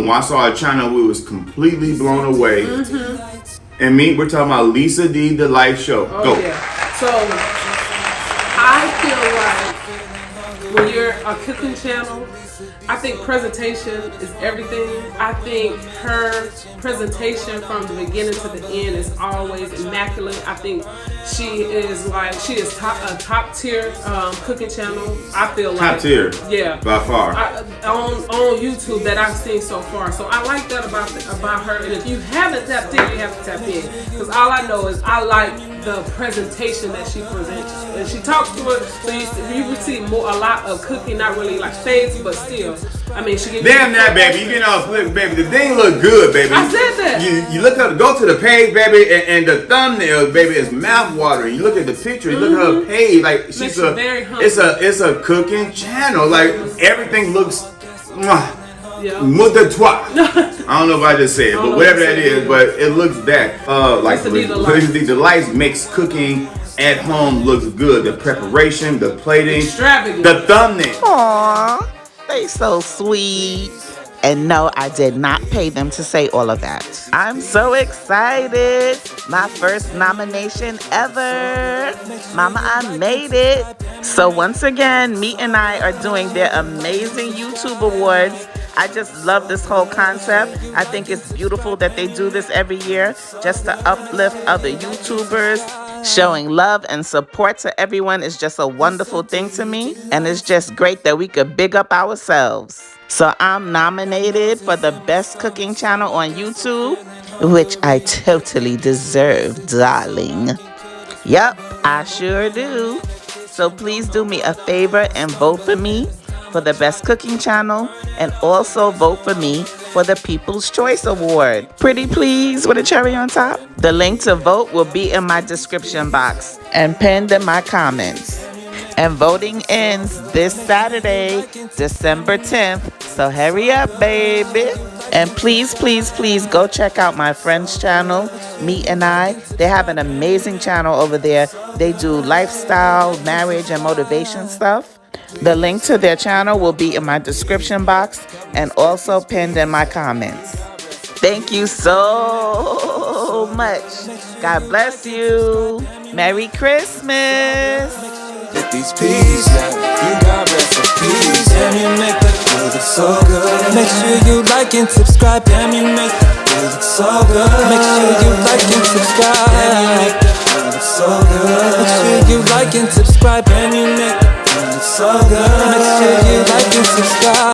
When I saw her channel, we was completely blown away. And we're talking about Lisa D, the Life Show. Go. Yeah. So I feel like when you're a cooking channel, I think presentation is everything. I think her presentation from the beginning to the end is always immaculate. I think she is a top tier cooking channel. I feel like top tier. Yeah, by far. On YouTube that I've seen so far. So I like that about her. And if you haven't tapped in, you have to tap in, because all I know is I like the presentation that she presents, and she talks to it. So you will see a lot of cooking, not really like fancy, but still. I mean, she gives damn that, baby. You know, baby, the thing look good, baby. I said that. You look up, go to the page, baby, and the thumbnail, baby, is mouth watering. You look at the picture, you look at her page, like she's it's a cooking channel. Like everything looks. Mother toi. I don't know if I just said it, but whatever that is, but it looks that like the Delights makes cooking at home looks good. The preparation, the plating, extravagant, the thumbnail. Aww, they so sweet. And no, I did not pay them to say all of that. I'm so excited. My first nomination ever. Mama, I made it. So once again, Mete and I are doing their amazing YouTube awards. I just love this whole concept. I think it's beautiful that they do this every year just to uplift other YouTubers. Showing love and support to everyone is just a wonderful thing to me. And it's just great that we could big up ourselves. So I'm nominated for the best cooking channel on YouTube, which I totally deserve, darling. Yep, I sure do. So please do me a favor and vote for me for the best cooking channel, and also vote for me for the People's Choice Award. Pretty please, with a cherry on top. The link to vote will be in my description box and pinned in my comments. And voting ends this Saturday, December 10th. So hurry up, baby. And please, please, please go check out my friend's channel, Mete and I. They have an amazing channel over there. They do lifestyle, marriage, and motivation stuff. The link to their channel will be in my description box and also pinned in my comments. Thank you so much. God bless you. Merry Christmas. With these peas, you got recipes. Damn, you make the food look so good. Make sure you like and subscribe. Damn, you make the food look so good. Make sure you like and subscribe. Damn, you make the food look so good. Make sure you like and subscribe. Damn, you make the food look so good. Make sure you like and subscribe.